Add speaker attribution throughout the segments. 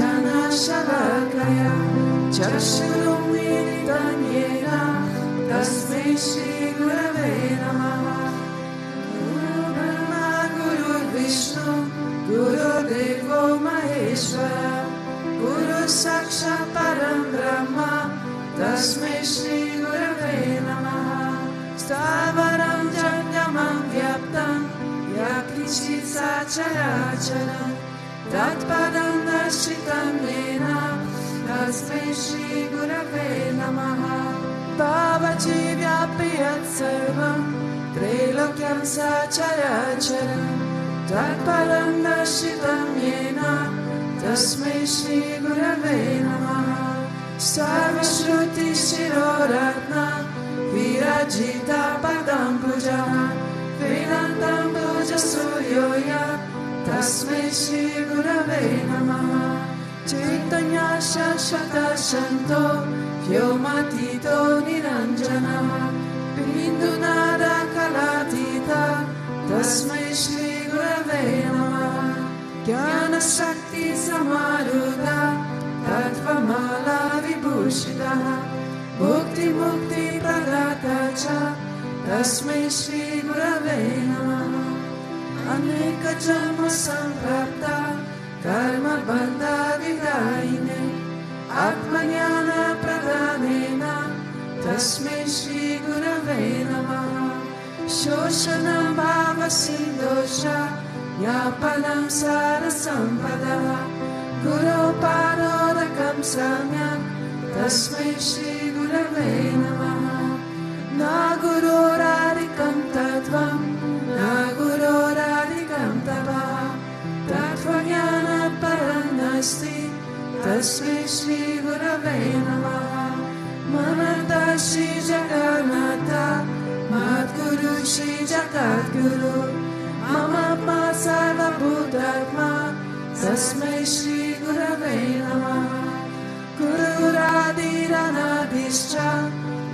Speaker 1: Jnana Shalakaya Chakshurumilitam Yena Tasmai Shri Gurave Namaha. Guru Brahma Guru Vishnu Guru Devo Maheshwara Guru Sakshat Param Brahma Tasmai Shri Gurave Namaha. Stavaram Janyamam Vyaptam Yakrichit Sacharacharam Tatpadam Darshitam Yena Tasmai Shri Gurave Namaha. Bhavaji Vyapiyat Sarvam Trilokyam Sacharacharam Tatpadam Darshitam Yena Tasmai Shri Gurave Namaha. Sarvashruti Shiroratna Virajita Padam Pujaha Vedantam Puja Suryoya Tasmai Shri Gurave Namaha. Chaitanya Shashvata Shanto Vyomatito Niranjana Bindunada Kalatita Tasmai Shri Gurave Namaha. Jnana Shakti Samaruda Tattvamala Vibhushitaha Bhukti Mukti Pradata Cha Tasmai Shri Gurave Namaha. Aneka Janma Samprapta Karma Bandha Vidayine Atmanyana Pradhanena Tasmai Shri Gurave Namaha. Shoshanam Bhava Sindosha Yapanam Sarasampadaha Guru Padodakam Samyak Tasmai Shri Gurave Namaha. Na Guru Radikam Tattvam Na Guru Radikam Tapa Tattvajnana Paranasti Tasmai Shri Gurave Namaha. Mananta Shri Jagannatha Madguru Shri Jagadguru Mama Pa Sarva Bhutatma Tasmai Shri Gurave Namaha. Guru Radhiranadhischa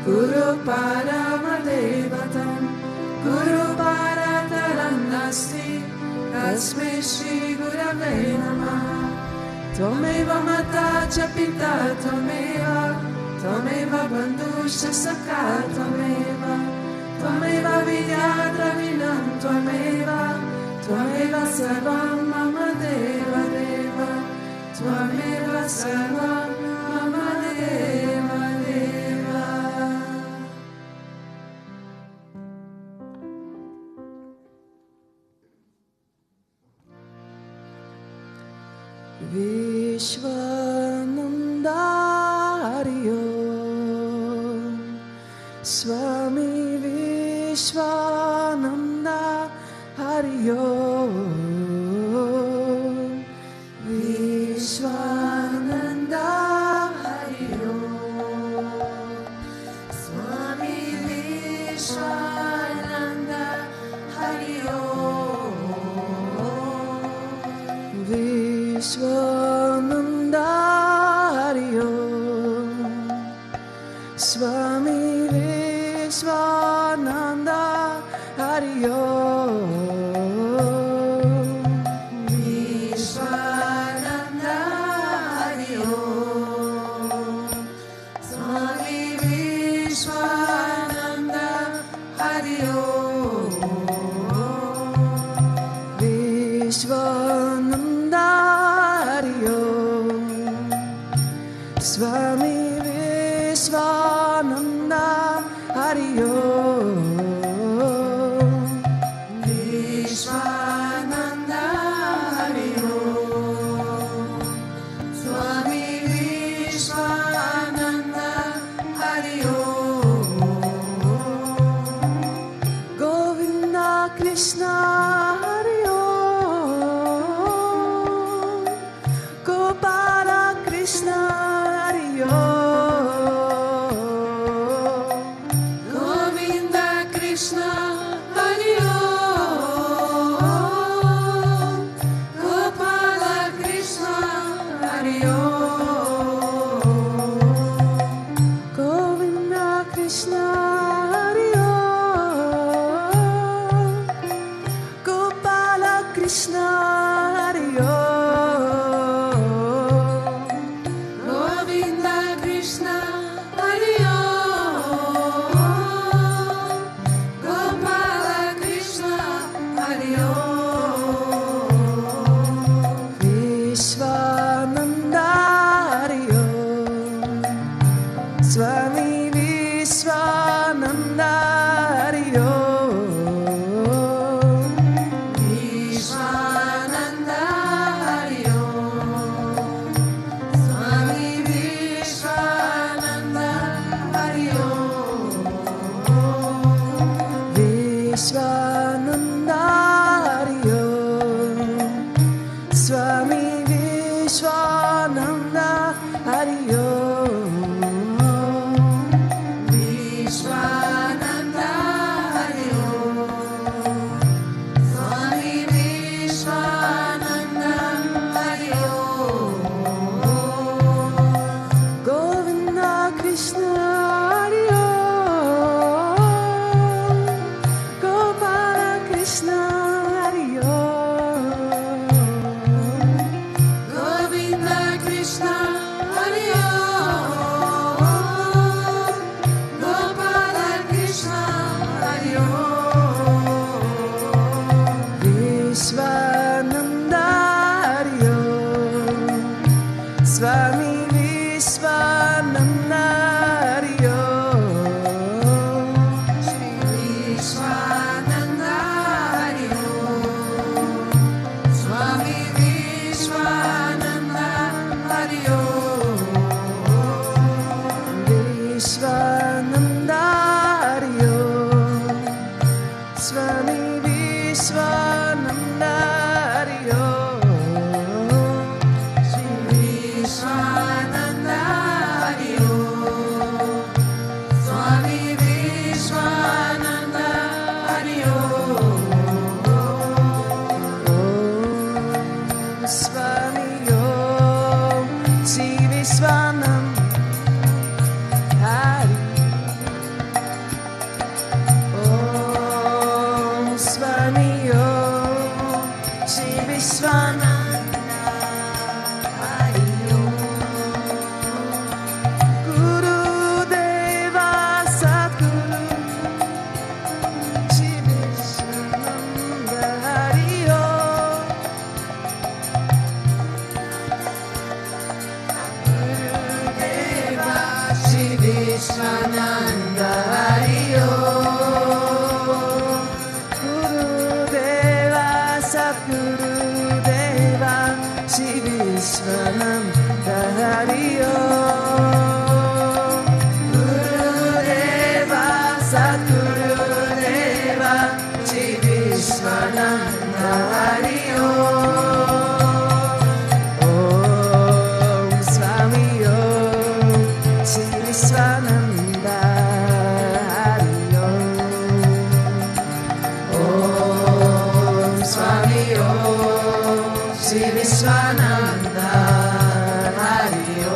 Speaker 1: Guru Paramadevatam Guru Parataram Nasti Tasmai Shri Gurave Namaha. Tvameva Mata Cha Pita Tvameva Bandhuscha Sakha Tvameva Vidya Dravinam Tvameva Sarvam Mama Deva Deva Tvameva Sarvam Mama Deva Deva. Vishwananda Hariyo Swami Vishwananda Hariyo Vishwananda Hariyo Swami Vishwananda Hariyo Vishwananda Hariyo Swami Vishwananda Hariyo Vishwananda Hariyo Swami Vishwananda Hariyo Vishwananda Hariyo Swami Vishwananda Hariyo Vishwananda Hariyo Swami Vishwananda Hariyo Govinda Krishna Hariyo Gopala Krishna Hariyo Govinda Krishna Hariyo Gopala Krishna Hariyo Govinda Krishna Hariyo Gopala Krishna Hariyo Vishwananda Hari Om. Vishwananda Hari Om. Swami Vishwananda Hari Om. Govinda Krishna Hari Om. Gopala Krishna Hari Om. Govinda Krishna Hari Om. Gopala Krishna Hari Om. Vishwananda Hari Om. Swami Vishwananda Hari Om. Sri Vishwananda Hari Om. Swami Vishwananda Hari Om. Vishwananda Hari Om. Swami Vishwananda Hari Om. Sri Vishwananda Hari Om. Swami Vishwananda Hari Om. Om Swami Om Sri Vishwananda Hari. Om Swami Om Sri Vishwananda Hari Om. Guru Deva Sadguru Sri Vishwananda Hari Om. Gurudeva Sri Vishwananda Hari Om. Gurudeva Sadguru Deva Sri Vishwananda Hari Om. Gurudeva Sadguru Deva Sri Vishwananda Hari Om. Om Swami Om Sri Vishwananda Hari Om. Om Swami Om Sri Vishwananda Hari Om.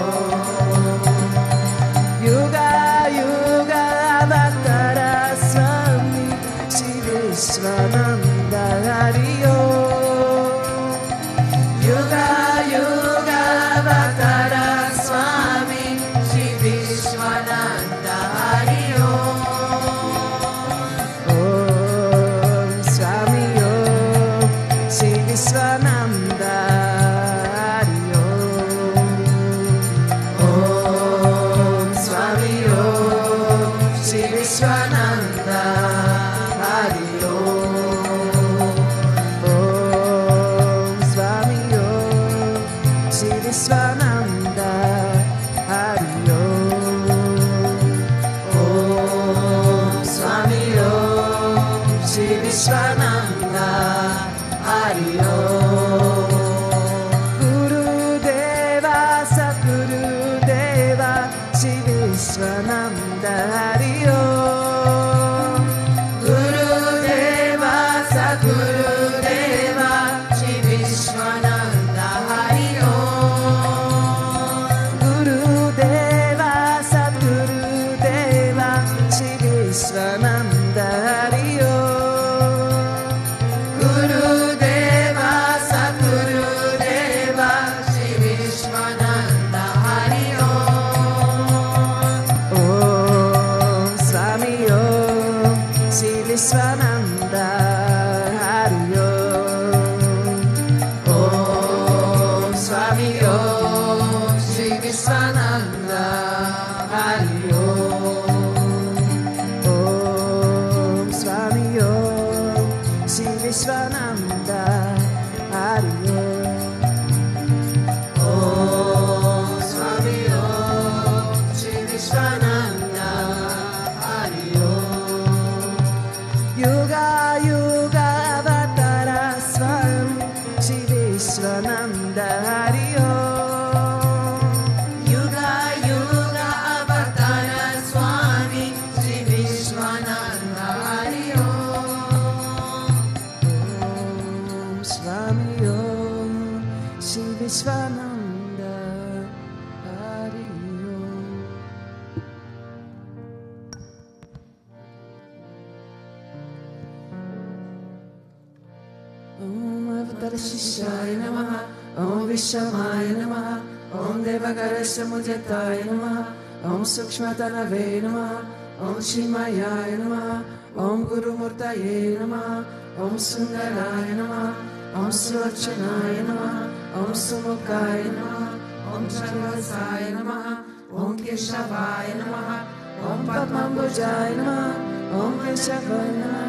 Speaker 1: Yuga Yuga Avatara Swami Sri Vishwananda Hari Om. Yuga Yuga Avatara Swami Sri Vishwananda Hari Om. Om Swami Om Sri Vishwananda Hari Om. Om Swami Om Sri Vishwananda Hari Om. Om Swami Om Sri Vishwananda Hari Om. Om Swami Om Sri Vishwananda Hari Om. Gurudeva Sadguru Deva Sri Vishwananda Hari Om. Gurudeva Sadguru Deva Sri Vishwananda Hari Om. Gurudeva Sadguru Deva Sri Vishwananda Hari Om. Gurudeva Sadguru Deva Sri Vishwananda Hari Om. Om Swami Om Sri Vishwananda Hari Om. Om Swami Om Sri Vishwananda Hari Om. Om Swami Om Sri Vishwananda Hari Om. Om Swami Om Sri Vishwananda Hari Om. Yuga Yuga Avatara Swami Sri Vishwananda Hari Om. Shishaye Namaha, Om Vishamaya Namaha, Om Devagarasya Mudhyataya Namaha, Om Sukshmatanave Namaha, Om Shimayaya Namaha, Om Guru Murtaye Namaha, Om Sundaraya Namaha, Om Sulochanaye Namaha, Om Sumukaya Namaha, Om Charvasaya Namaha, Om Keshavaya Namaha, Om Padmambujaya Namaha, Om Keshavaya Namaha,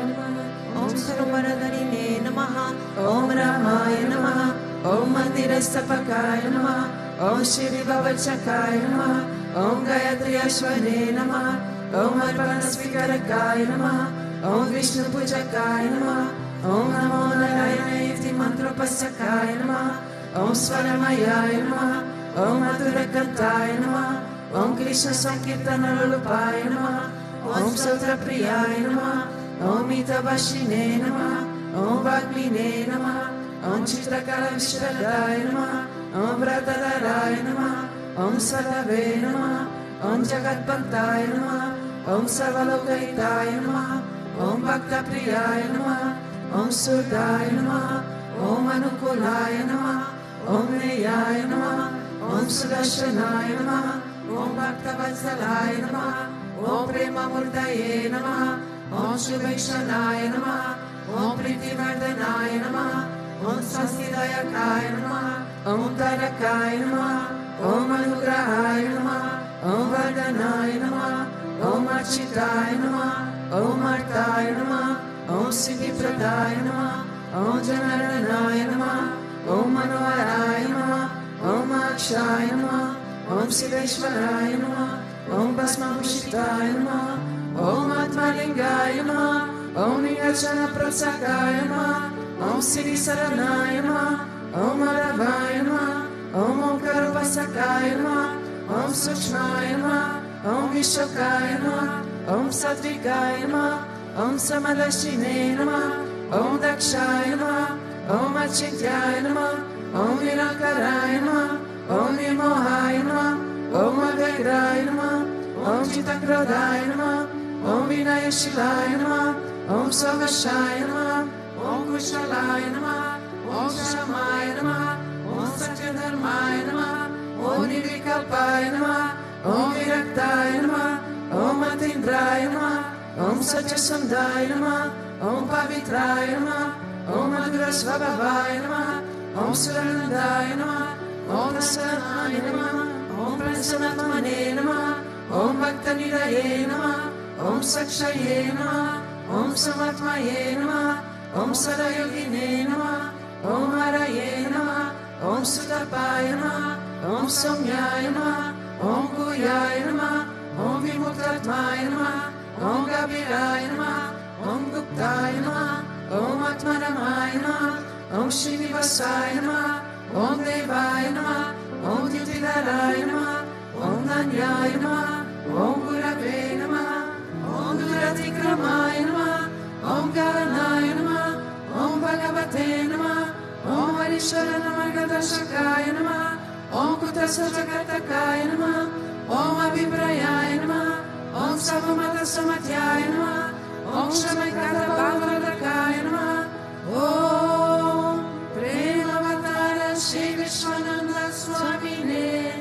Speaker 1: Om Sarvaradharine Namaha, Om Ramaya Namaha, Om Mandirastapakaya Namaha, Om Shri Bhavachakaya Namaha, Om Gayatri Ashwane Namaha, Om Arpanasvikarakaya Namaha, Om Vishnu Pujakaya Namaha, Om Namo Narayana Iti Mantropasakaya Namaha, Om Swaramayaya Namaha, Om Madhurakantaya Namaha, Om Krishna Sankirtana Lulupaya Namaha, Om Sotrapriyaya Namaha, Om Itabashine Namaha, Om Vagmine Namaha, Om Chitrakala Vishradaya Namaha, Om Vratadharaya Namaha, Om Sadave Namaha, Om Jagatpantaya Namaha, Om Sarvalokaitaya Namaha, Om Bhaktapriyaya Namaha, Om Surdaya Namaha, Om Anukulaya Namaha, Om Neyaya Namaha, Om Sudarshanaya Namaha, Om Bhaktavatsalaya Namaha, Om Premamurtaye Namaha, Om Shubhaishanaya Namaha, Om Pritivardhanaya Namaha, Om Swastidayakaya Namaha, Om Tarakaya Namaha, Om Anugrahaya Namaha, Om Vardhanaya Namaha, Om Architaya Namaha, Om Artaya Namaha, Om Siddhipradaya Namaha, Om Janardhanaya Namaha, Om Manoharaya Namaha, Om Akshaya Namaha, Om Siveshwaraya Namaha, Om Bhasmabhushitaya Namaha, Om Atmalingaya Namaha, Om Nirachana Prasakaya Namaha, Om Siddhi Saranaya Namaha, Om Aravaya Namaha, Om Omkarupasakaya Namaha, Om Sukshmaya Namaha, Om Vishokaya Namaha, Om Satvikaya Namaha, Om Samadashine Namaha, Om Dakshaya Namaha, Om Achityaya Namaha, Om Nirankaraya Namaha, Om Nirmohaya Namaha, Om Avegraya Namaha, Om Chitakrodaya Namaha, Om Vinayashilaya Namaha, Om Savashaya Namaha, Om Kushalaya Namaha, Om Shamaya Namaha, Om Satyadharmaya Namaha, Om Nirvikalpaya Namaha, Om Viraktaya Namaha, Om Atindraya Namaha, Om Satyasandaya Namaha, Om Pavitraya Namaha, Om Madhurasvabhavaya Namaha, Om Suranandaya Namaha, Om Prasanaya Namaha, Om Prasanatmane Namaha, Om Bhaktaniraye Namaha, Om Sakshaye Namaha, Om Samatmaye Namaha, Om Sadayogine Namaha, Om Haraye Namaha, Om Sudapaya Namaha, Om Somyaya Namaha, Om Guyaya Namaha, Om Vimuktatmaya Namaha, Om Gabiraya Namaha, Om Guptaya Namaha, Om Atmanamaya Namaha, Om Srinivasaya Namaha, Om Devaya Namaha, Om Titidaraya Namaha, Om Nanyaya Namaha, Om Gurave Namaha, Om Duratikramaya Namaha, Om Garanaya Namaha, Om Bhagavate Namaha, Om Varishwarana Margadashakaya Namaha, Om Kutasajagatakaya Namaha, Om Abhiprayaya Namaha, Om Savamata Samatyaya Namaha, Om Shamaikata Bhavaradakaya Namaha, Om Premavatara Sri Vishwananda Swami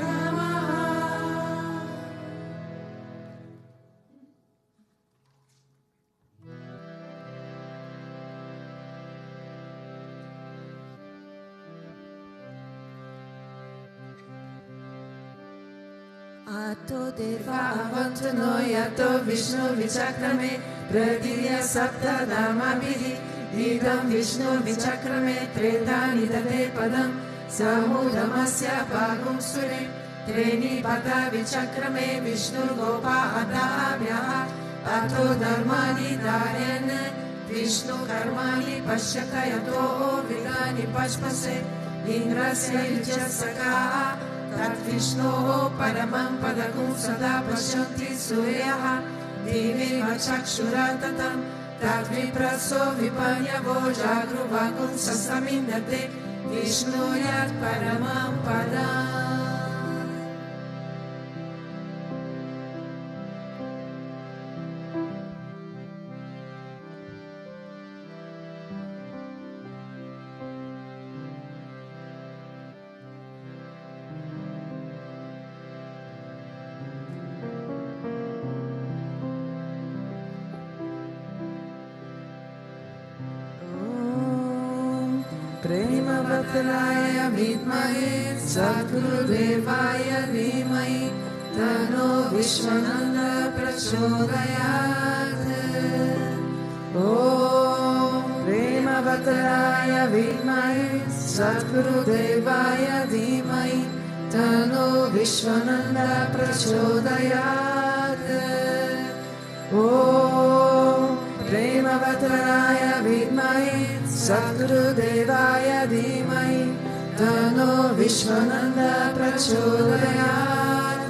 Speaker 1: Namaha. Ato Deva Avantano Yato Vishnu Vichakrame Pradilya Sapta Dhamabhihi Idam Vishnu Vichakrame Tretani Dade Padam Samudamasya Bhagum Suri Treni Pata Vichakrame Vishnu Gopa Adabhyaha Ato Dharmani Dharene Vishnu Karmani Pashyata Yato Vidani Pashpase Indrasya Yuchasaka Tat Vishno Paramam Padagum Sada Pashanti Suryaha Divi Vachakshuratatam Tat Vipraso Vipanyavo Jagru Vagum Sasamindate Vishnu Yat Paramam Padam. प्रेमवतलाय विद्महे सद्गुरुदेवाय धीमहि तन्नो विश्वनन्द प्रचोदयात्। ॐ प्रेमवतलाय विद्महे सद्गुरुदेवाय धीमहि तन्नो विश्वनन्द प्रचोदयात्। ॐ प्रेमवतलाय विद्महे सद्गुरुदेवाय धीमहि तन्नो विश्वनन्द प्रचोदयात्।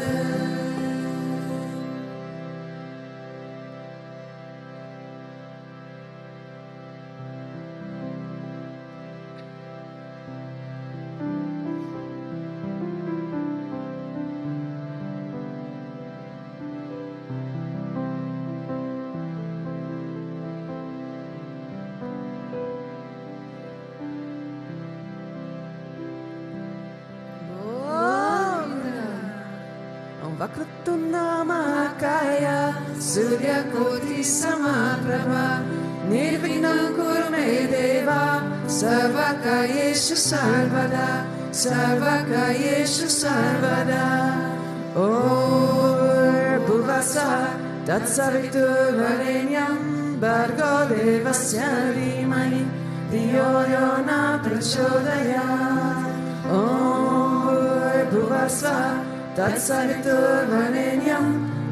Speaker 1: वक्रतुण्डमहाकाय सूर्यकोटिसमप्रभा निर्विघ्नं कुरु मे देव सर्वकार्येषु सर्वदा सर्वकार्येषु सर्वदा। ॐ भुवस्सुः तत्सवितुर्वरेण्यं भर्गो देवस्य धीमहि धियो यो न प्रचोदयात्। ॐ भुवस्सुः तत्सवितुर्वरेण्यं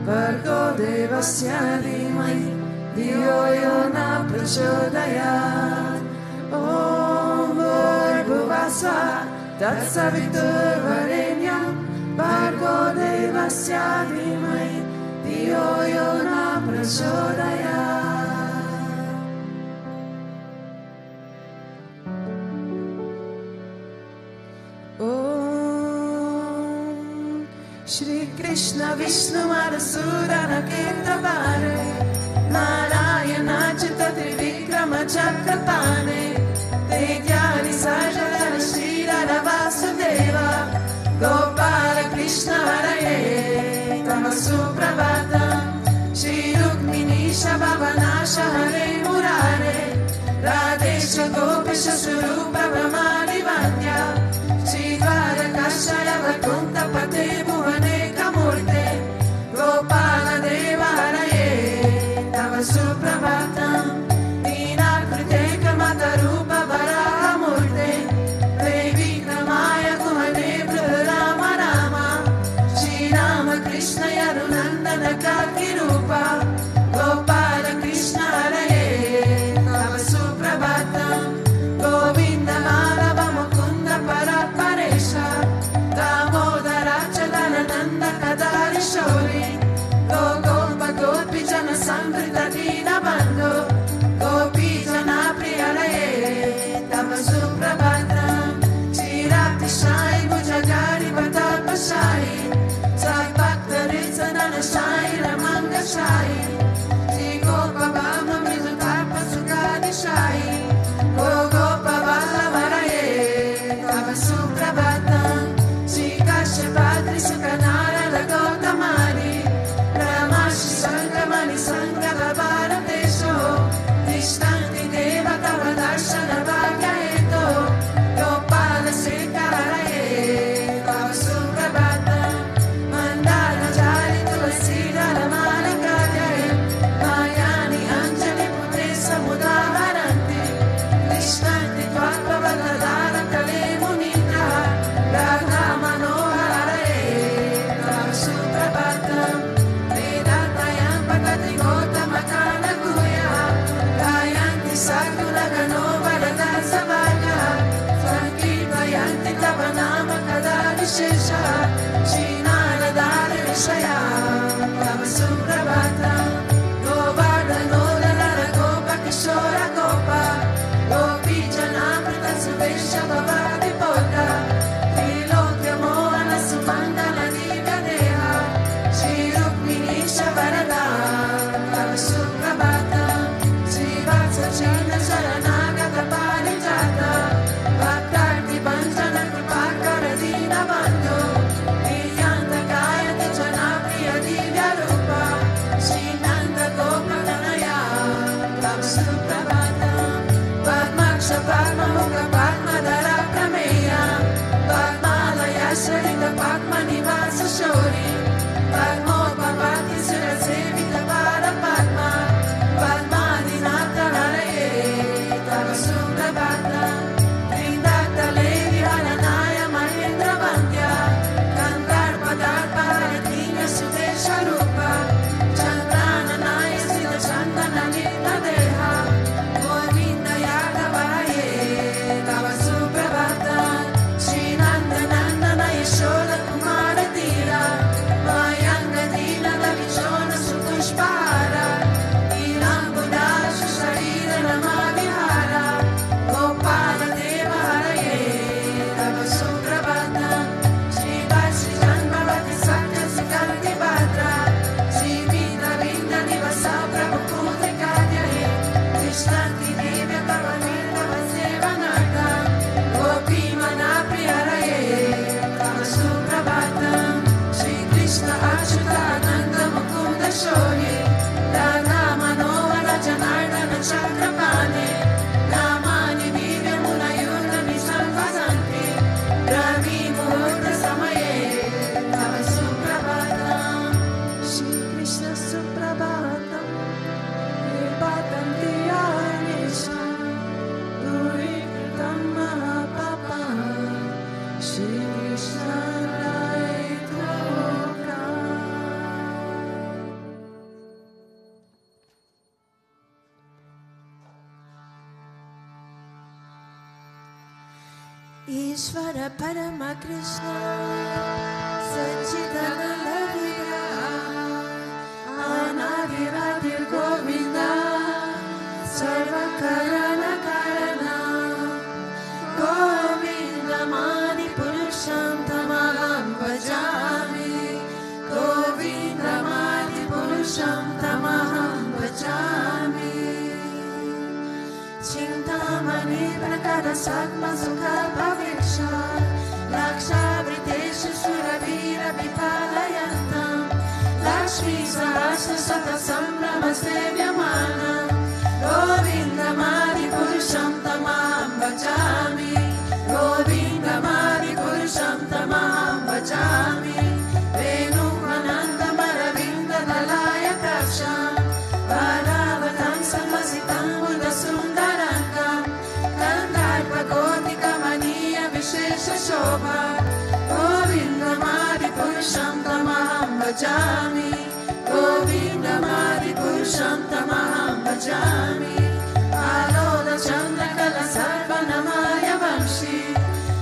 Speaker 1: भर्गो देवस्य धीमहि धियो यो न प्रचोदयात्। ॐ भूर्भुवस्सुः तत्सवितुर्वरेण्यं भर्गो देवस्य धीमहि धियो यो न प्रचोदयात्। श्री कृष्ण विष्णु मधुसूदन केतवारे नारायण अच्युत त्रिविक्रम चक्रपाणे तेजानि सजलन श्रीधर वासुदेव गोपाल कृष्ण हरये तव सुप्रभातम्। श्री रुक्मिणीश भवनाश हरे मुरारे राधेश गोपेश स्वरूप भ्रमाणि वन्द्या श्री द्वारकाशय वैकुण्ठपते भुवने कमूर्ते गोपाल देव हरये तव सुप्रभातम्। दीनाकृते कमतरूप Varaha Ishvara Parama Krishna Satchidananda Vigraha Anadiradir Govinda Sarva Karana Karana Govinda Mani Purusham Tamaham Bhajami Govinda Mani Purusham Tamaham Bhajami Chintamani Prakara Satma Sukha Paviksha Laksha Vriteshu Suravira Vipalayantam Lakshmi Sahasra Sata Sambrama Sevyamana Govinda Mani Purusham Tamaham Bhajami Govinda Mani Purusham Tamaham Bhajami Venu Mananda Maravinda Dalaya Kapsham Bharavatam Samasitam Buddha Sundarangam Kandarpa Gotika Maniya Vishesha Shobha Govinda Mani Purusham Tamaham Bhajami Govinda Mani Purusham Tamaham Bhajami Aloda Chandrakala Sarva Namaya Vamshi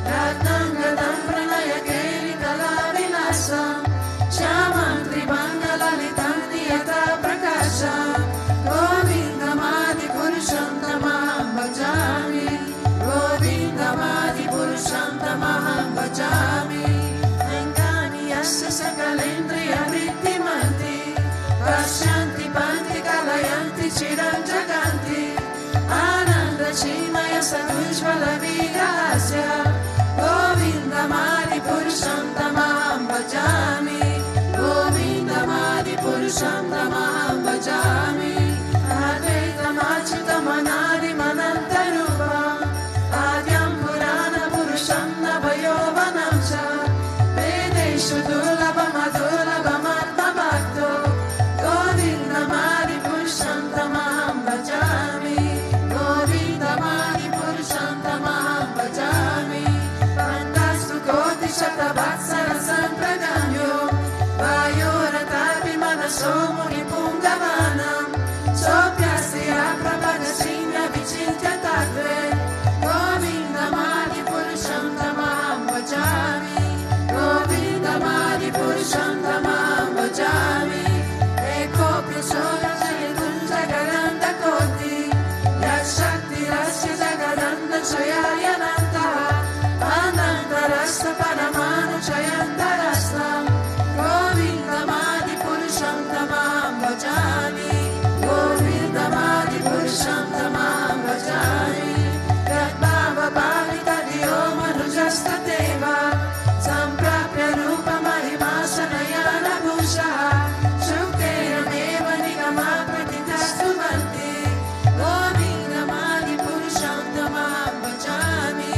Speaker 1: Ratnangadam Pranaya Keli Kala Vilasam Shamam Tribanga Lalitam Niyata Prakasha Govinda Mani Purusham Tamaham Bhajami Govinda Mani Purusham Tamaham Bhajami Engani Yasya Sakalendriya Vrittimanti Pashyanti Panti Kalayanti Chiram Jaganti Ananda Chimaya Sadujvala Vigrahasya Govinda Mani Purusham Tamaham Bhajami Govinda Mani Purusham Tamaham Bhajami Advaitam Achyutam Anadi Manantarupam Adyam Purana Purusham Navayovanam Cha Vedeshu Durlabam Adurlabam Atma Bhakto Govinda Mani Purusham Tamaham Bhajami Govinda Mani Purusham Tamaham Bhajami Pantastu Koti Shatabhatsara Sampragamyo Vayoratapi Manaso Muni Pungavanam Sopyasya Prabhadasinya Vichintya Tattve Govinda Mani Purusham Tamaham Bhajami Govinda Mani Purusham Tamaham Bhajami Eko Prasoda Jayatunja Garanta Koti Yashakti Rasya Jagadanda Chayayananta Ananta Rasta Paramanu Chayanta Rasta Govinda Mani Purusham Tamaham Bhajami Govinda Mani Purusham Tamaham Bhajami Yadbhava Bhavita Diyo Manujasta Deva Samprapya Rupa Mahimāsanayana Bhusha Shukera Deva Nigama Pratitastu Manti Govinda Mani Purusham Tamaham Bhajami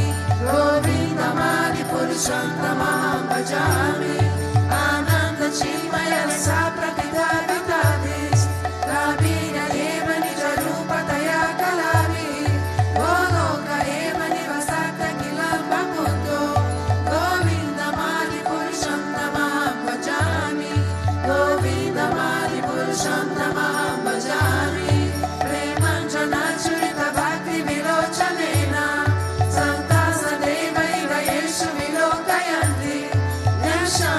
Speaker 1: Govinda Mani Purusham Tamaham Bhajami Ananda Chimaya Rasa Pratita Vitadis Rabina Eva Nija Rupa Taya Kalavi Goloka Eva Nivasata Kilamba Kunto Govinda Mani Purusham Tamaham Bhajami Govinda Mani Purusham Tamaham Bhajami Premanjana Churita Bhakti Vilochanena Santa Sadeva Iva Yeshu Vilokayanti Nyasha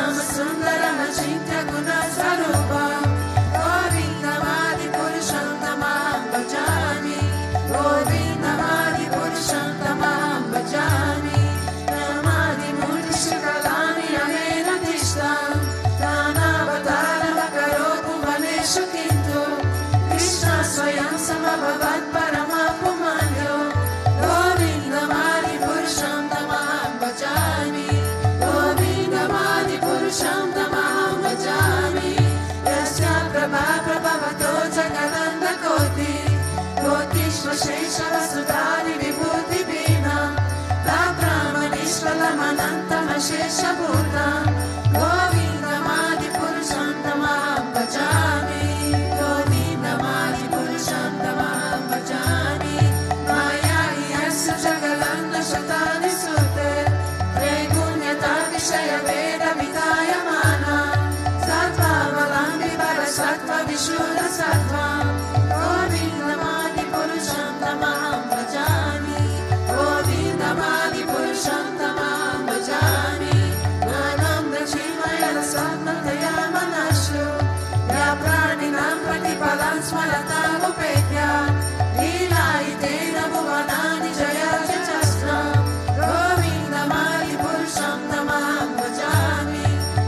Speaker 1: लतामुपेत्या लीलायितेन भुवनानि जयाजचस्रम् गोविन्दमादिपुरुषं तमहं भजामि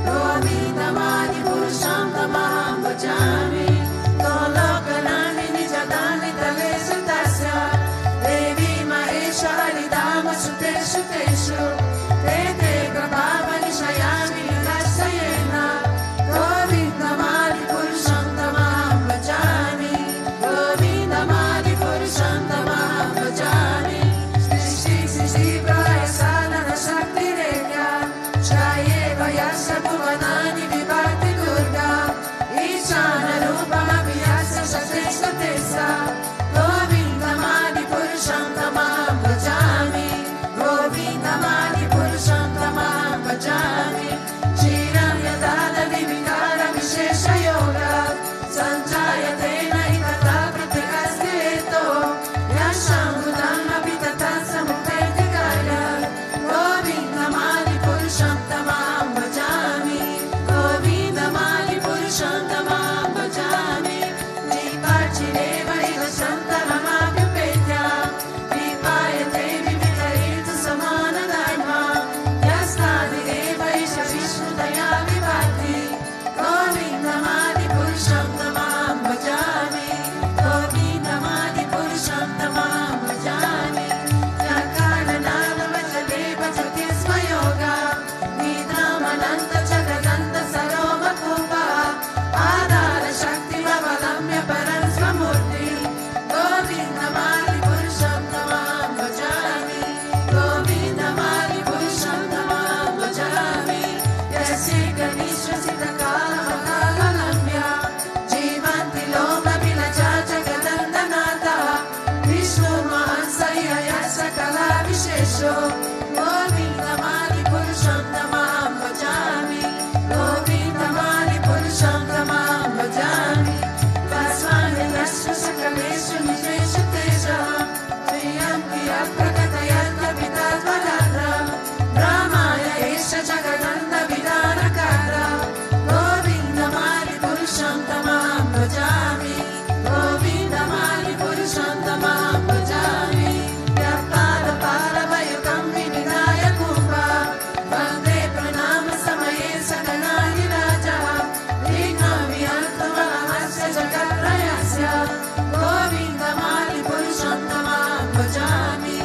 Speaker 1: गोविन्दमादिपुरुषं तमहं भजामि लोकनानि निजदानि तलेषु तस्य देवी महेश हरिधाम सुतेषु तेषु ते ते प्रभावनिशयामि निरसयेन गोविन्दमादिपुरुषं तमहं भजामि गोविन्दमादिपुरुषं तमहं भजामि श्री श्री प्रलयसाधन शक्तिरेव्या त्रयेव यस्य भुवनानि विभाति दुर्गा ईशानरूपमपि यस्य सतेष्टते सा गोविन्दमादिपुरुषं तमहं भजामि गोविन्दमादिपुरुषं तमहं भजामि क्षीरं यदा दधिविकारविशेषयोगा सञ्जायते नहि तथा पृथगस्ति हेतो यशङ्भुतमपि तथा समुपेति कार्यं गोविन्दमादिपुरुषं तमहं भजामि गोविन्दमादिपुरुषं तमहं भजामि दीपार्चिरेव इव शन्तममाप्युपेत्या दीपायते विविधरीतु समानधर्मा यस्तादिदेव ईश विष्णुदया विभाति गोविन्दमादिपुरुषं तमहं भजामि गोविन्दमादिपुरुषं तमहं भजामि यत्कारणनामवचने भजति स्म योगा निद्रामनन्त जगदन्त सरोमकूपः आधारशक्तिमवलम्ब्य परं स्वमूर्ति गोविन्दमादिपुरुषं तमहं भजामि गोविन्दमादिपुरुषं तमहं भजामि यस्यैकनिश्वसितकालमकाललम्ब्य जीवन्ति लोकविलजा जगदन्दनाथः विष्णुमहंसय यस्य कलाविशेषो गोविन्दमादिपुरुषं तमहं भजामि गोविन्दमादिपुरुषं तमहं भजामि तस्मान्निदर्शु सकलेषु निजेषु तेजः प्रियं प्रियप्रकटयन्नपितत्वरात्रं रामाय एष जगदन्दविधानकारः गोविन्दमादिपुरुषं तमहं भजामि गोविन्दमादिपुरुषं तमहं भजामि यत्पादपालवयुतं विनिधाय कुम्भः वन्दे प्रणामसमये सकलानि राजः विघ्नविहर्तुमहस्य जगत्त्रयस्य गोविन्दमादिपुरुषं तमहं भजामि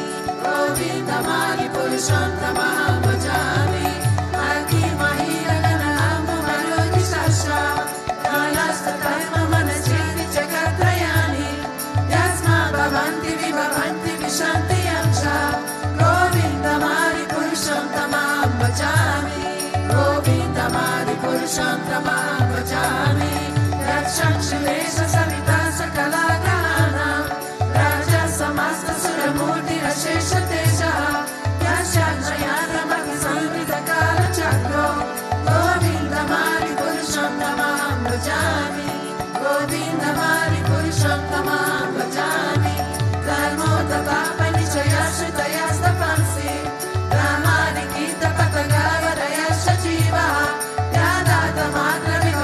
Speaker 1: गोविन्दमादिपुरुषं तमहं भजामि अग्निमहीरगणनाम्बुमरोधिशस्रा कालस्तकर्ममनश्चेति जगत्त्रयाणि यस्मात् भवन्ति विभवन्ति विशन्ति यं च गोविन्दमादिपुरुषं तमहं भजामि गोविन्दमादिपुरुषं तमहं भजामि रक्षक्षुलेश सविता सकलाग्रहाणां राजा समस्तसुरमूर्तिरशेष तेजः यस्याज्ञयानमपि संवृतकालचक्रो गोविन्दमादिपुरुषं तमहं भजामि गोविन्दमादिपुरुषं तमहं भजामि धर्मोत्तपापनिचयश्रुतयस्तपंसि रामादिगीतपथगावरयश्च जीवः यादातमात्रमिव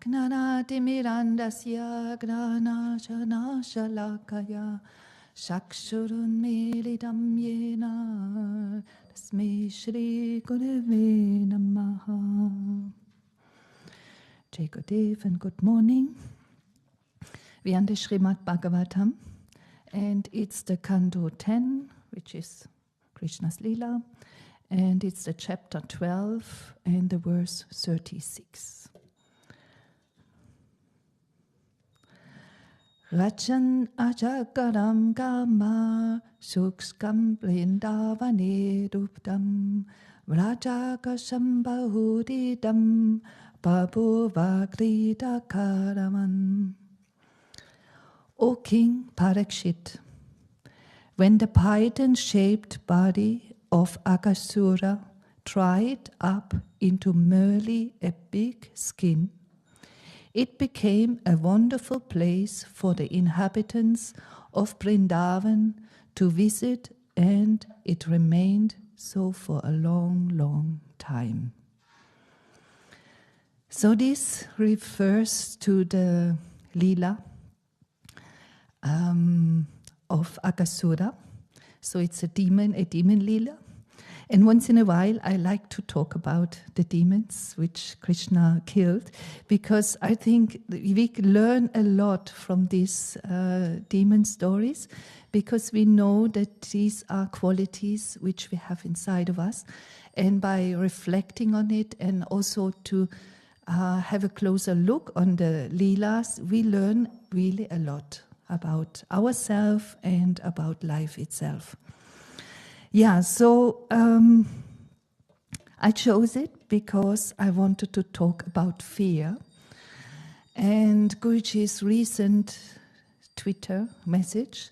Speaker 2: Agnanatimirandasya gnanashanashalakaya Shakshurunmilidam yena Tasmai Shri Gurave Namaha. Jai Gurudev and good morning. We are on the Srimad Bhagavatam, and it's the Canto 10, which is Krishna's Leela, and it's the chapter 12 and the verse 36. Rajan ajagaram gama sukskam blindavane ruptam vrajakashambahudidam babu vagrita karaman. O King Parikshit, when the python-shaped body of Akasura dried up into merely a big skin, it became a wonderful place for the inhabitants of Vrindavan to visit, and it remained so for a long, long time. So this refers to the Leela of Akasura. So it's a demon Leela. And once in a while, I like to talk about the demons which Krishna killed, because I think we learn a lot from these demon stories, because we know that these are qualities which we have inside of us. And by reflecting on it and also to have a closer look on the Leelas, we learn really a lot about ourselves and about life itself. Yeah, so I chose it because I wanted to talk about fear. And Guruji's recent Twitter message,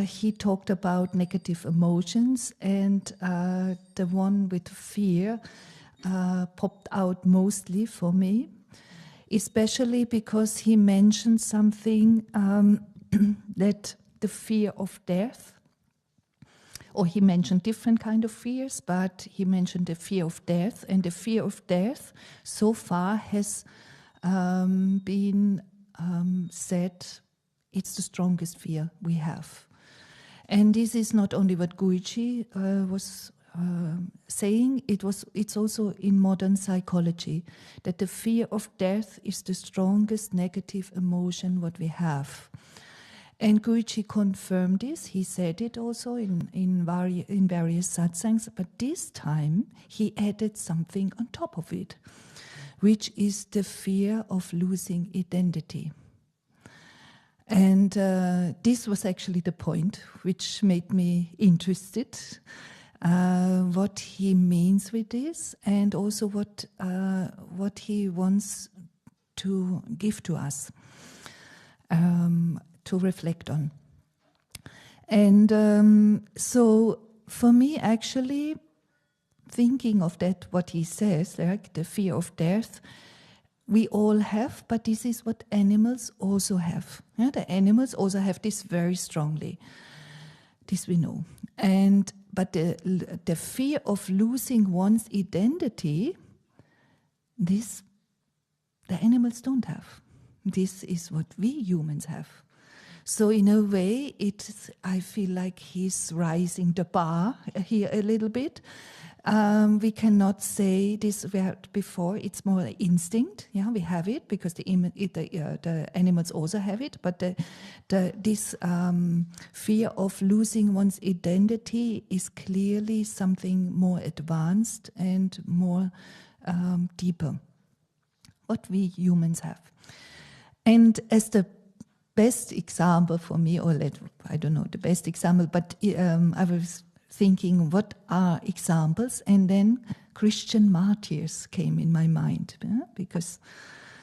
Speaker 2: he talked about negative emotions, and the one with fear popped out mostly for me, especially because he mentioned something that the fear of death, or he mentioned different kind of fears, but he mentioned the fear of death, and the fear of death so far has been said it's the strongest fear we have. And this is not only what Guruji was saying, it's also in modern psychology, that the fear of death is the strongest negative emotion what we have. And Guruji confirmed this. He said it also in various satsangs, but this time he added something on top of it, which is the fear of losing identity. And this was actually the point which made me interested, what he means with this, and also what he wants to give to us. To reflect on. And so for me, actually, thinking of that, what he says, like the fear of death, we all have, but this is what animals also have. Yeah, the animals also have this very strongly. This we know. But the fear of losing one's identity, this the animals don't have. This is what we humans have. So in a way, I feel like he's raising the bar here a little bit. We cannot say this we had before. It's more an instinct. Yeah, we have it because the animals also have it. But this fear of losing one's identity is clearly something more advanced and more deeper. What we humans have. And as the best example for me, I don't know the best example, but I was thinking, what are examples? And then Christian martyrs came in my mind, because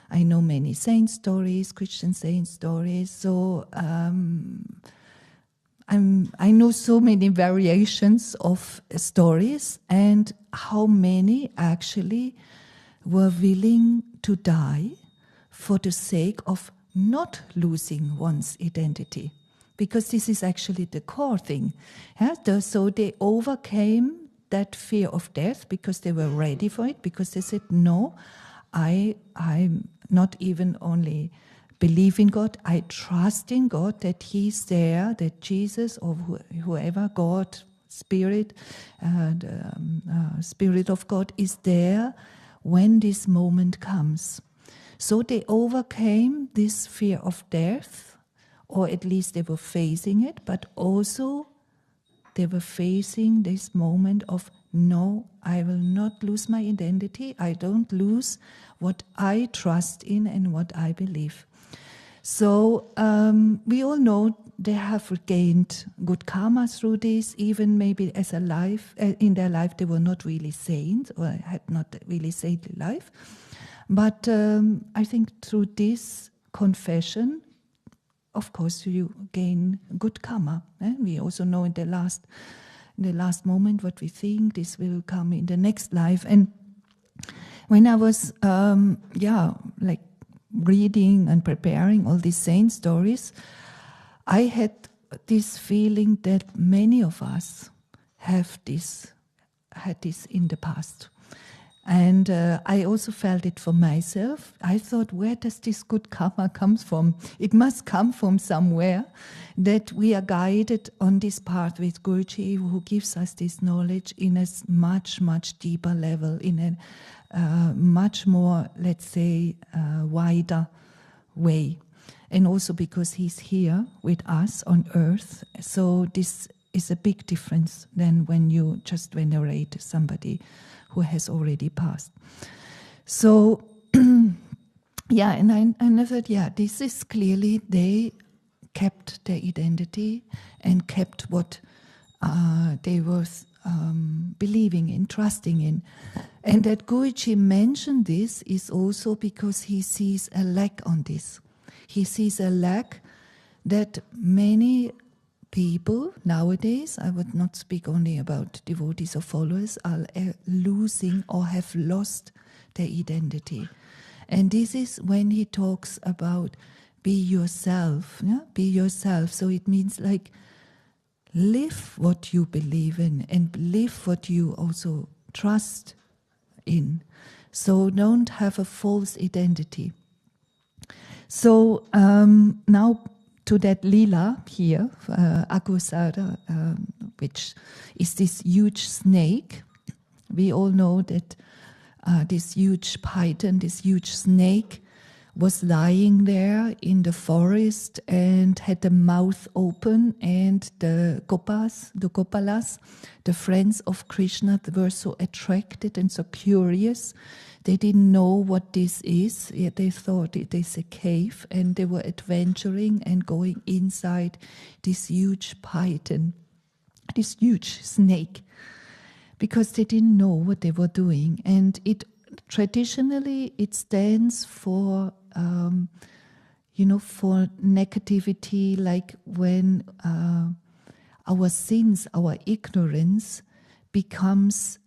Speaker 2: I know many saint stories, Christian saint stories. So I know so many variations of stories, and how many actually were willing to die for the sake of not losing one's identity, because this is actually the core thing. Yeah? So they overcame that fear of death because they were ready for it, because they said, no, I'm not even only believe in God, I trust in God that He's there, that Jesus or whoever, God, Spirit, Spirit of God is there when this moment comes. So they overcame this fear of death, or at least they were facing it, but also they were facing this moment of, no, I will not lose my identity. I don't lose what I trust in and what I believe. So we all know they have regained good karma through this, even maybe as a life, in their life they were not really saints or had not really saintly life. But I think through this confession, of course, you gain good karma. We also know in the last moment what we think, this will come in the next life. And when I was, reading and preparing all these saint stories, I had this feeling that many of us had this in the past. And I also felt it for myself. I thought, where does this good karma come from? It must come from somewhere, that we are guided on this path with Guruji, who gives us this knowledge in a much, much deeper level, in a much more, let's say, wider way. And also because he's here with us on earth. So this is a big difference than when you just venerate somebody who has already passed. So, and I thought, this is clearly they kept their identity and kept what they were believing in, trusting in. And that Guruji mentioned this is also because he sees a lack on this. He sees a lack that many people nowadays, I would not speak only about devotees or followers, are losing or have lost their identity. And this is when he talks about be yourself, be yourself. So it means like live what you believe in and live what you also trust in. So don't have a false identity. So now to that lila here, Agusara, which is this huge snake. We all know that this huge python, this huge snake, was lying there in the forest and had the mouth open, and the Gopalas, the friends of Krishna, were so attracted and so curious. They didn't know what this is, yet they thought it is a cave, and they were adventuring and going inside this huge python, this huge snake, because they didn't know what they were doing. And it traditionally it stands for for negativity, like when our sins, our ignorance becomes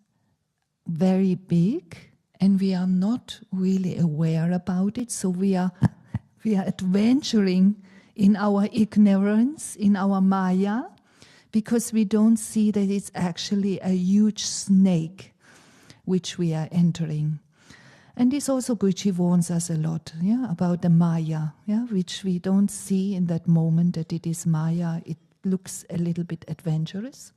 Speaker 2: very big and we are not really aware about it. So we are adventuring in our ignorance, in our maya, because we don't see that it's actually a huge snake which we are entering. And this also Guruji warns us a lot, about the maya, which we don't see in that moment that it is maya. It looks a little bit adventurous.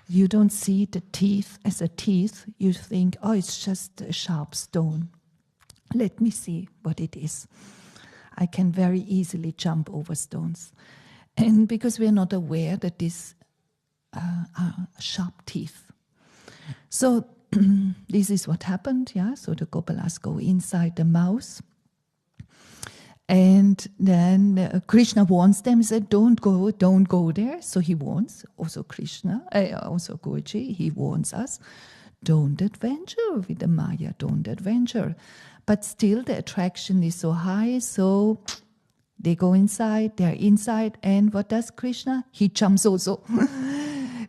Speaker 2: You don't see the teeth as a teeth. You think, oh, it's just a sharp stone. Let me see what it is. I can very easily jump over stones. And because we are not aware that these are sharp teeth. So this is what happened, So the Gopalas go inside the mouse. And then Krishna warns them, said, don't go there. So he warns, also Krishna, also Guruji, he warns us, don't adventure with the Maya, don't adventure. But still the attraction is so high, so they go inside, they're inside, and what does Krishna? He jumps also,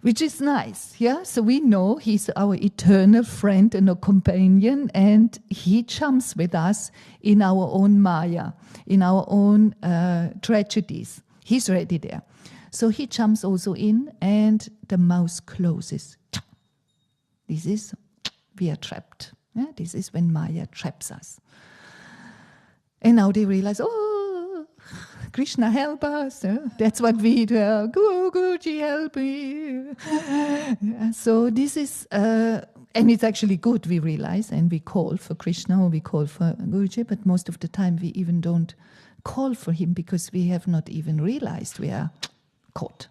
Speaker 2: which is nice, So we know he's our eternal friend and a companion, and he jumps with us in our own Maya, in our own tragedies. He's ready there. So he jumps also in, and the mouse closes. This is, we are trapped. Yeah, this is when Maya traps us. And now they realize, oh, Krishna, help us. That's what we do. Guruji, help me. So this is, and it's actually good, we realize, and we call for Krishna or we call for Guruji, but most of the time we even don't call for him because we have not even realized we are caught.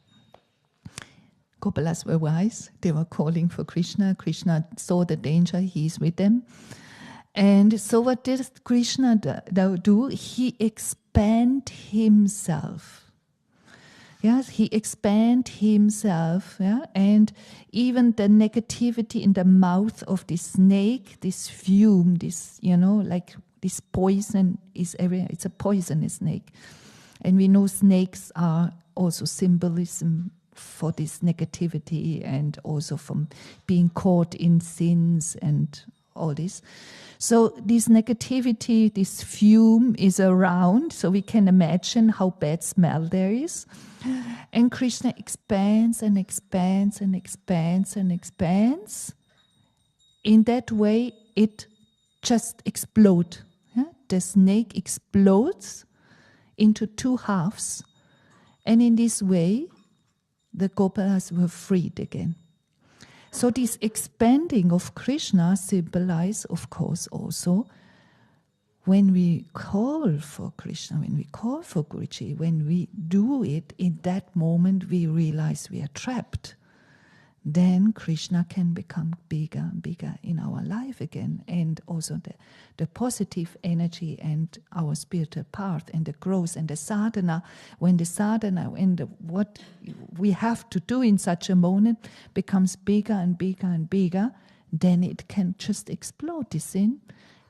Speaker 2: Gopalas were wise. They were calling for Krishna. Krishna saw the danger. He's with them. And so what did Krishna do? He expanded himself. Yes, he expanded himself. Yeah? And even the negativity in the mouth of this snake, this fume, this, like this poison is everywhere. It's a poisonous snake. And we know snakes are also symbolism for this negativity and also from being caught in sins and all this. So this negativity, this fume is around, so we can imagine how bad smell there is. And Krishna expands and expands and expands and expands. In that way, it just explodes. Yeah? The snake explodes into two halves. And in this way, the Gopalas were freed again. So this expanding of Krishna symbolizes, of course, also when we call for Krishna, when we call for Guruji, when we do it, in that moment we realize we are trapped. Then Krishna can become bigger and bigger in our life again, and also the positive energy and our spiritual path and the growth and the sadhana. When the sadhana and what we have to do in such a moment becomes bigger and bigger and bigger, then it can just explode the sin,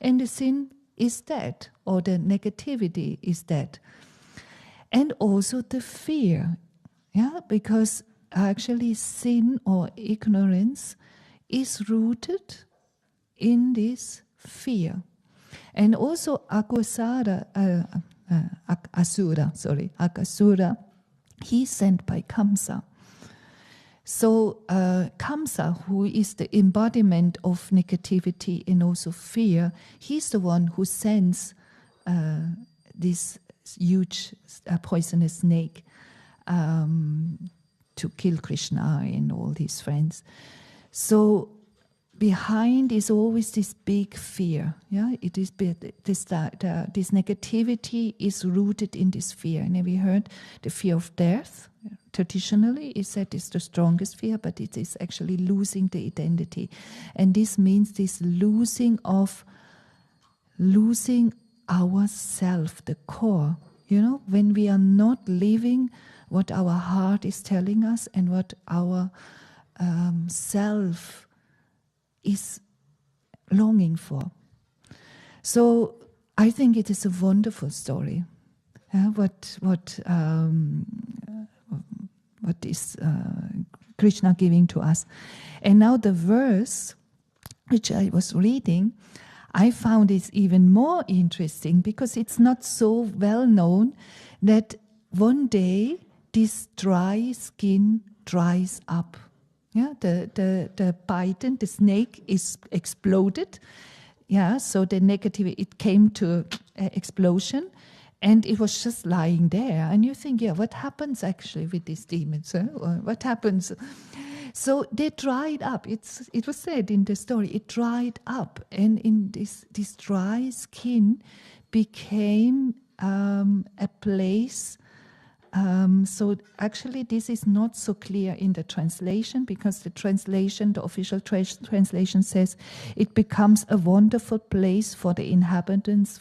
Speaker 2: and the sin is dead, or the negativity is dead. And also the fear, because actually sin or ignorance is rooted in this fear. And also Akasura, he's sent by Kamsa. So Kamsa, who is the embodiment of negativity and also fear, he's the one who sends this huge poisonous snake to kill Krishna and all his friends. So behind is always this big fear. Yeah, it is this negativity is rooted in this fear. And we heard the fear of death. Traditionally, is said is the strongest fear, but it is actually losing the identity, and this means this losing ourself, the core. When we are not living what our heart is telling us and what our self is longing for. So I think it is a wonderful story. What is Krishna giving to us? And now the verse which I was reading, I found it even more interesting because it's not so well known that one day this dry skin dries up. Yeah, the python, the snake is exploded. Yeah, so the negativity, it came to explosion, and it was just lying there. And you think, what happens actually with these demons? Or what happens? So they dried up. It was said in the story, it dried up, and in this dry skin became a place. So actually this is not so clear in the translation, because the official translation says it becomes a wonderful place for the inhabitants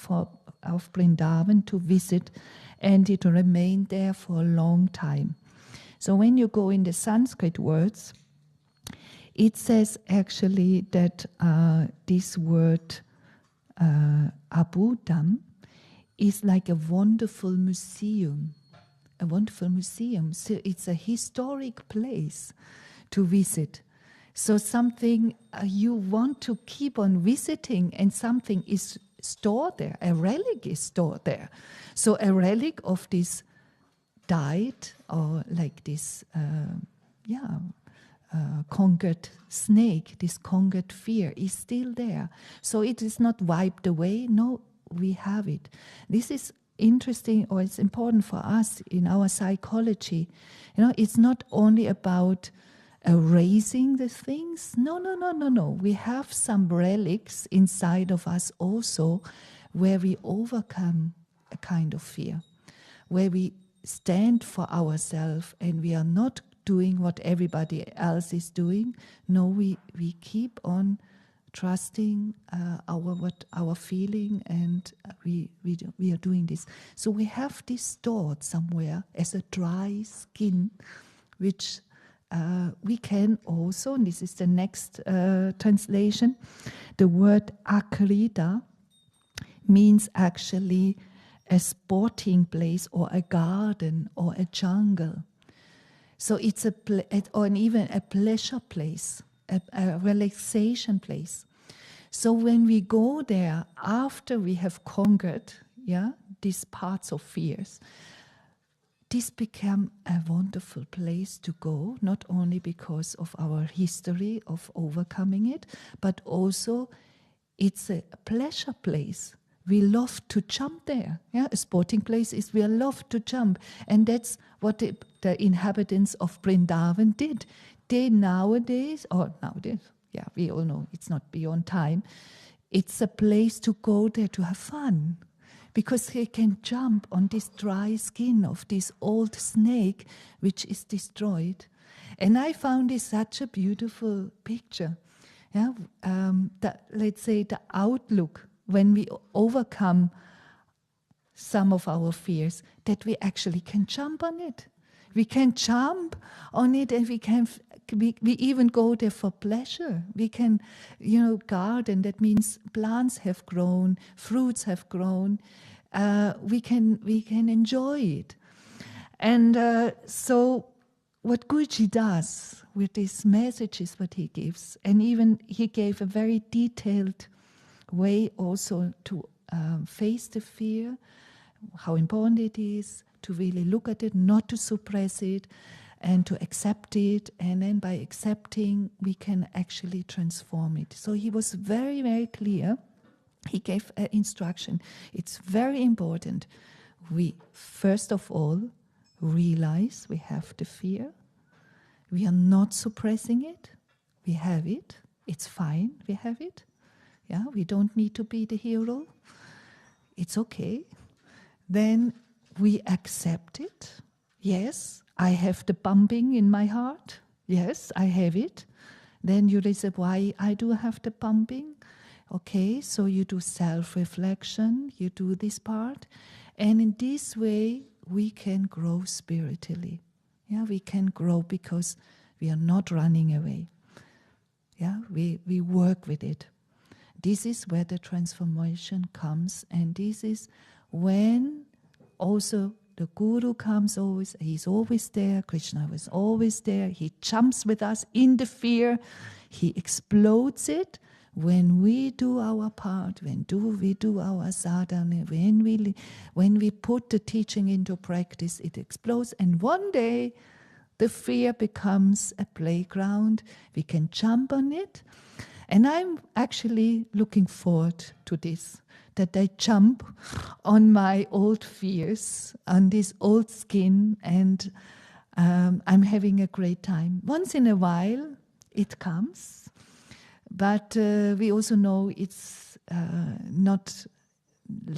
Speaker 2: of Vrindavan to visit, and it remained there for a long time. So when you go in the Sanskrit words, it says actually that this word Abudam is like a wonderful museum. A wonderful museum. So it's a historic place to visit. So something you want to keep on visiting, and something is stored there. A relic is stored there. So a relic of this died, or like this, conquered snake, this conquered fear is still there. So it is not wiped away. No, we have it. This is interesting, or it's important for us in our psychology. It's not only about erasing the things. No. We have some relics inside of us also where we overcome a kind of fear, where we stand for ourselves and we are not doing what everybody else is doing. No, we keep on trusting our feeling, and we are doing this. So we have this stored somewhere as a dry skin, which we can also, and this is the next translation, the word akrita means actually a sporting place or a garden or a jungle. So it's or even a pleasure place, a relaxation place. So when we go there after we have conquered, these parts of fears, this became a wonderful place to go, not only because of our history of overcoming it, but also it's a pleasure place. We love to jump there. A sporting place is we love to jump. And that's what the inhabitants of Vrindavan did. They nowadays, we all know it's not beyond time. It's a place to go there to have fun, because they can jump on this dry skin of this old snake, which is destroyed. And I found this such a beautiful picture. Let's say the outlook when we overcome some of our fears, that we actually can jump on it. We can jump on it, and we even go there for pleasure. We can, garden, that means plants have grown, fruits have grown. We can enjoy it. And so what Guruji does with these messages, what he gives, and even he gave a very detailed way also to face the fear, how important it is to really look at it, not to suppress it, and to accept it. And then by accepting, we can actually transform it. So he was very, very clear. He gave an instruction. It's very important. We, first of all, realize we have the fear. We are not suppressing it. We have it. It's fine. We have it. We don't need to be the hero. It's okay. Then we accept it. Yes, I have the bumping in my heart. Yes, I have it. Then you realize why I do have the bumping. Okay, so you do self-reflection. You do this part. And in this way, we can grow spiritually. We can grow because we are not running away. We work with it. This is where the transformation comes, and this is when also the Guru comes always. He's always there. Krishna was always there. He jumps with us in the fear. He explodes it when we do our part, we do our sadhana, when we put the teaching into practice, it explodes. And one day, the fear becomes a playground. We can jump on it. And I'm actually looking forward to this, that I jump on my old fears, on this old skin, and I'm having a great time. Once in a while, it comes, but we also know it's not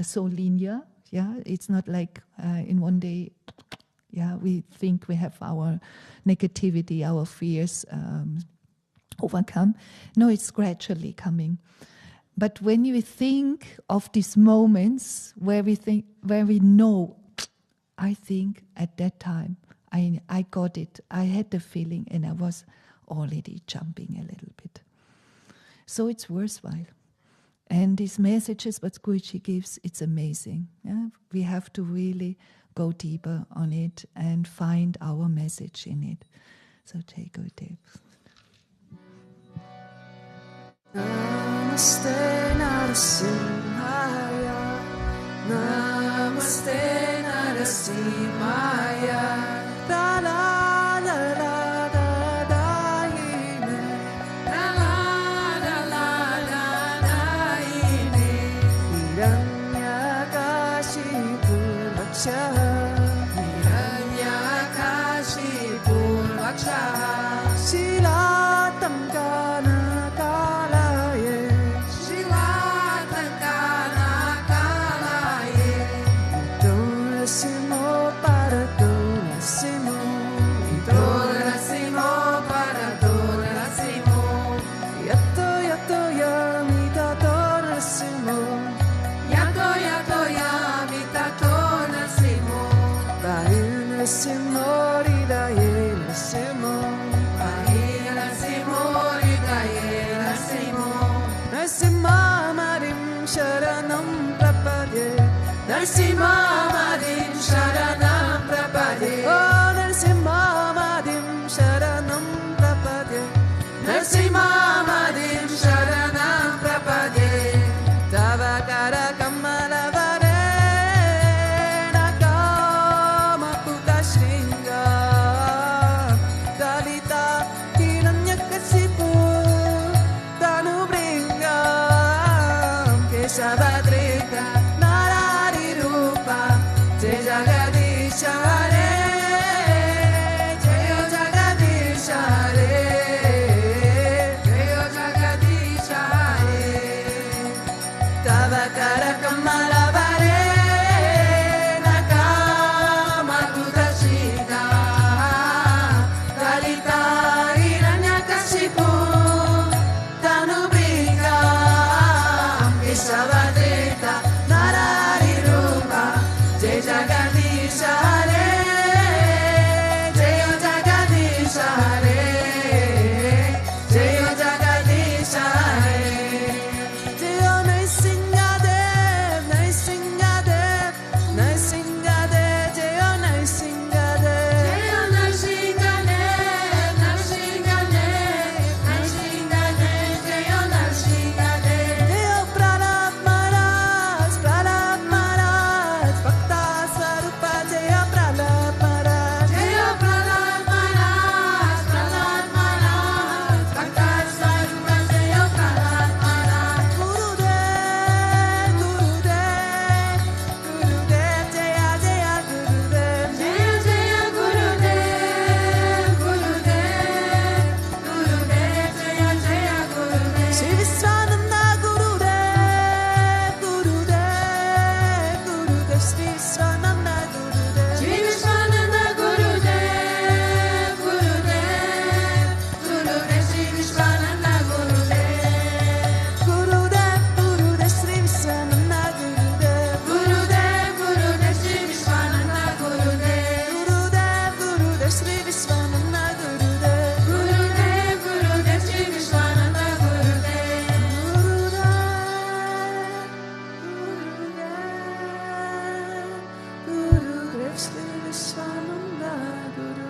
Speaker 2: so linear. It's not like in one day, we think we have our negativity, our fears overcome. No, it's gradually coming. But when you think of these moments where we know, I think at that time I got it, I had the feeling, and I was already jumping a little bit. So it's worthwhile. And these messages, what Guruji gives, it's amazing. We have to really go deeper on it and find our message in it. So take a deep.
Speaker 1: Namaste Narasimhaya, Namaste Narasimhaya, da da da da da da Narsimamadim Sharanam Prapade. Oh, Narsimamadim Sharanam Prapade. Narsimamadim Sharanam Prapade. Tavakara Kamalavare Nakama Putashringa Dalita Hiranyakasipu Tanubringa Keshavadrita Jagadisha Hare, Jayo Jagadisha Hare, Jayo Jagadisha Hare. Tavakara Kamala Vare, Nakama Kudashita, Dalita Hiranyakasipu, Tanubringa, Keshavadrita, Narari Rupa, Jai Jagadisha Hare, Jayo Jagadisha Hare, Jayo Jagadisha Hare. Jayo Naisingadev, Naisingadev, Naisingadev, Jayo Naisingadev. Jayo Naisingadev, Naisingadev, Naisingadev, Jayo Naisingadev. Jayo Pranab Maharaj, Pranab Maharaj, Bhakta Swarupa Jaya Pranab Maharaj. Jaya Pranab Maharaj, Pranab Maharaj, Bhakta Swarupa Jaya Pranab Maharaj. Gurudev, Gurudev, Gurudev, Jaya Jaya Gurudev. Jaya Jaya Gurudev, Gurudev, Gurudev, Jaya Jaya Gurudev. Sri Vishwananda Gurudev, Gurudev, Gurudev, Sri Vishwananda Gurudev. Sri Vishwananda Gurudev, Gurudev, Gurudev, Sri Vishwananda Gurudev. Gurudev, Gurudev, Sri Vishwananda Gurudev. Gurudev, Gurudev, Sri Vishwananda Gurudev. Gurudev, Gurudev, Sri Vishwananda Gurudev. Gurudev, Gurudev, Sri Vishwananda Gurudev. Gurudev, Sri Vishwananda Gurudev.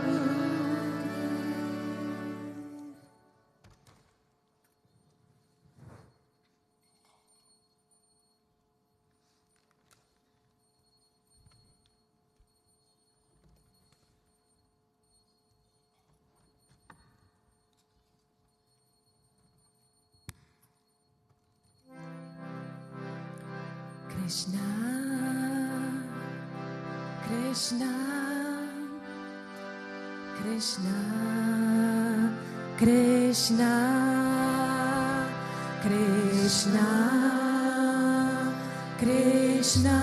Speaker 1: Krishna, Krishna, Krishna, Krishna, Krishna, Krishna,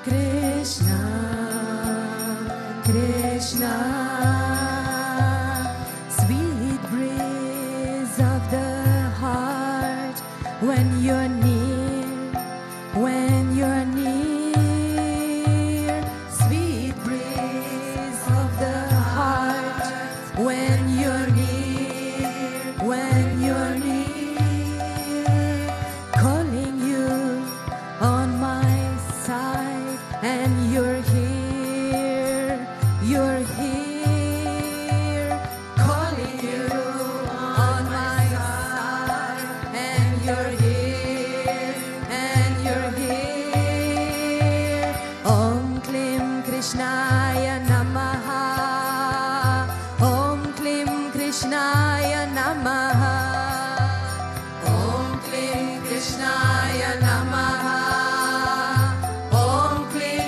Speaker 1: Krishna, Krishna. Sweet breeze of the heart when you're near, when you're near. Sweet breeze of the heart when you're near, when you're near. Calling you on my side and you're here, you're here. Calling you on my side and you're here, and you're here. Om Klim Krishnaya Namaha, Om Klim Krishnaya Namaha, Om Klim Krishnaya Namaha, Om Klim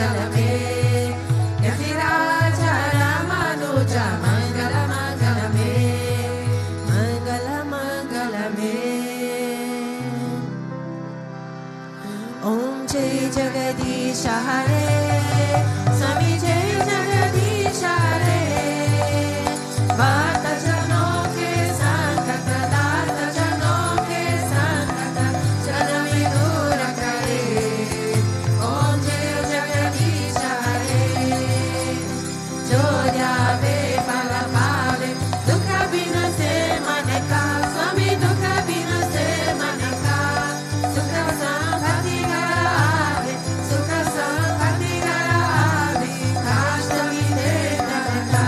Speaker 1: Mangalame, Yatiraja Ramanuja Mangala Mangalame, Mangala Mangalame. Om Jai Jagadisha Hare, Swami Jai Jagadisha Hare, Bhakta Jano ke Sankata, Data Jano ke Sankata, Janami Dura Kare. Om Jai Jagadisha Hare, Jo Jave Pala Pave, Dukha Bina Se Maneka, Swami Dukha Bina Se Maneka, Sukha Sampati Garave, Sukha Sampati Garave, Kashtami Devata.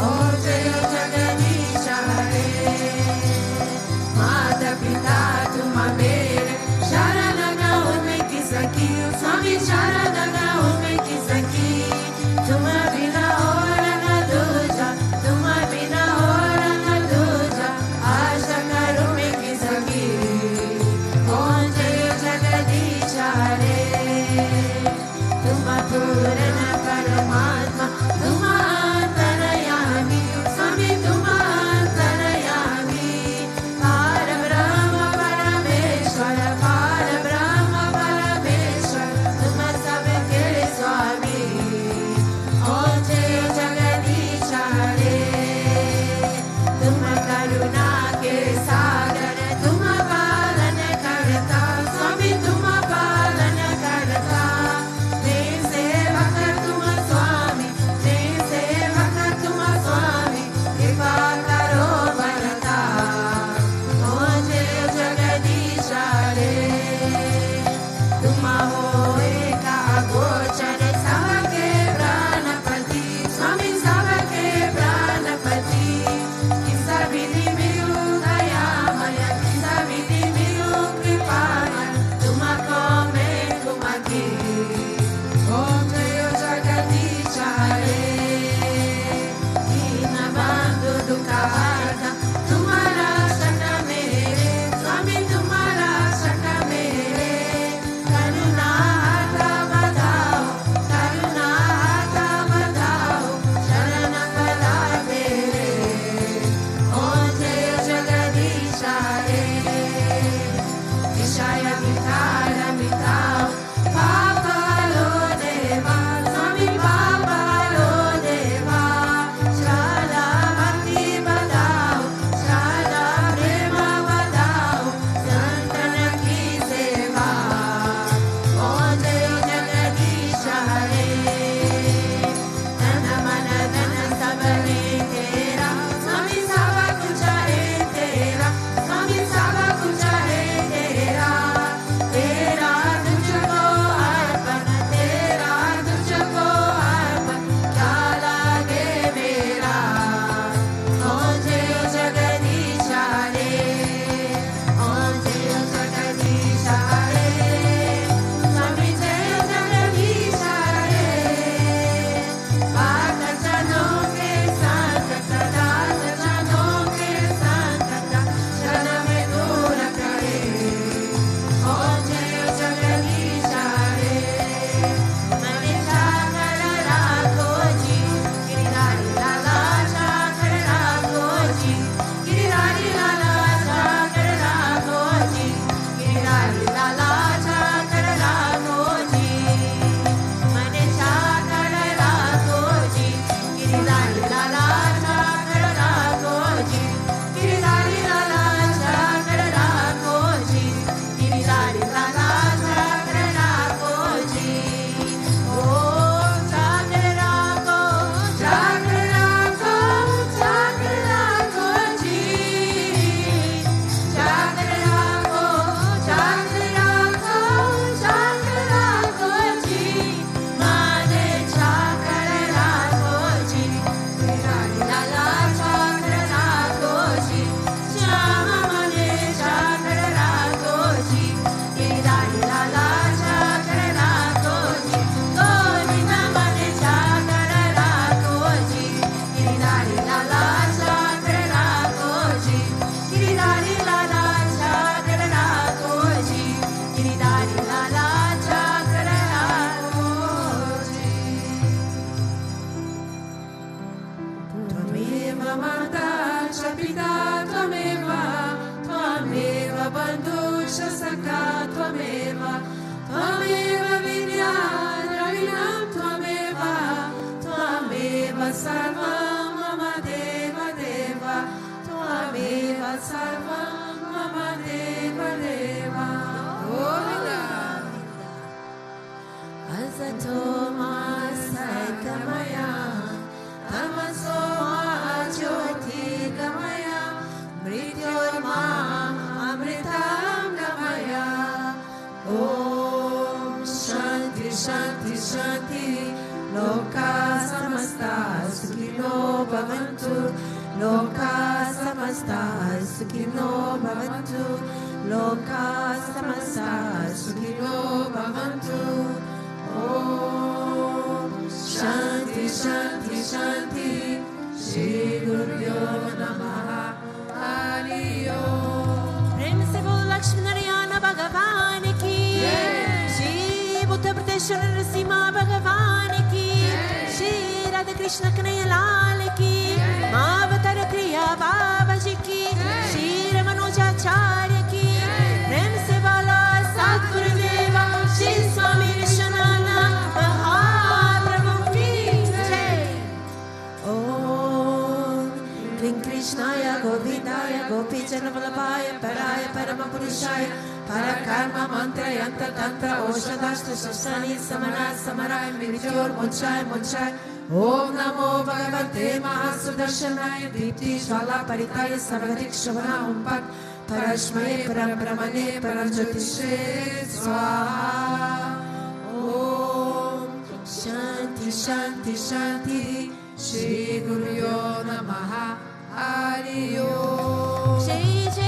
Speaker 1: Om Jai Jagadisha Hare, Mata Pita Tuma Mere, Sharanaga Ume Kisaki, Swami Sharanaga Ume Kisaki, Tuma Bina Ora Na Duja, Tuma Bina Ora Na Duja, Asha Karume Kisaki. Om Jai Jagadisha Hare, Tuma Purana Paramatma, Tuma Antarayami, Swami Tuma Antarayami, Parabrahma Parameshwara, Parabrahma Parameshwara, Tuma Sabke Swami. Om Jai Jagadisha Hare, Tuma Karuna ke Sagar, Tuma Palana Karta, Swami Tuma Palana Karta. Prem Sevaka Tuma Swami, Prem Sevaka Tuma Swami, Kripa Karo Bharata. Om Jai Jagadisha Hare, Tuma hoye ka agochar, sabke pranapati, Swami sabke pranapati. Kisa vidhi milu dayamaya, Kisa vidhi milu kripaya, Tumako me tumaki. Om Jai Jagadisha Hare, Dinabandhu Dukha Harta, Tumhara Shaka Mere, Swami Tumhara Shaka Mere. Karuna Hata Badao, Karuna Hata Badao, Sharana Pada Mere. Om Jai Jagadisha Hare, Vishaya Vitara Vitao, Papa Lo Deva, Swami Papa Lo Deva, Shraddha Bhakti Badao, Shraddha Prema Badao, Santana Ki Seva. Om Jai Jagadisha Hare, Dana Mana Dana Sabare Tera, Swami Sava Kuch hai Tera, Swami Sava Kuch hai Tera. Tvameva, Tvameva Vidya Dravinam Tvameva, Tvameva Sarvam Mama Deva Deva, Tvameva Sarvam Mama Deva Deva. Govinda. Asatoma Saikamaya, Tamasoma Jyoti Gamaya, Mrityorma Amritam Gamaya. Om Shanti Shanti Shanti, Loka Samasta Sukhino Bhavantu, Loka Samasta Sukhino Bhavantu, Loka Samasta Sukhino Bhavantu. Om Shanti Shanti Shanti, Shri Gurubhyo Namaha, Hari Om.
Speaker 3: प्रेम से बोल लक्ष्मी नारायण भगवान की, श्री बुद्धप्रतेश्वर नरसिम्हा भगवान की, श्री राधा कृष्ण कन्हैया लाल की, महावतार क्रिया बाबा जी की, श्री रमनोजाचार्य की। प्रेम से बोलो सद्गुरुदेवा श्री स्वामी विश्वनाथ महाप्रभु की जय। ओम क्लीं कृष्णाय गोविंदाय गोपीजनवल्लभाय पराय परमपुरुषाय परकर्म मंत्र यंत्र तंत्र औषधास्त्र शस्त्राणि समराय समराय मृत्योर्मुञ्चाय मुञ्चाय। ओम नमो भगवते महासुदर्शनाय दीप्ति ज्वाला परिताय सर्वदिक् शोभना ओम पद परस्मै परब्रह्मणे परज्योतिषे स्वाहा। ओम शांति शांति शांति, श्री गुरुभ्यो नमः, हरि ओम। जय जय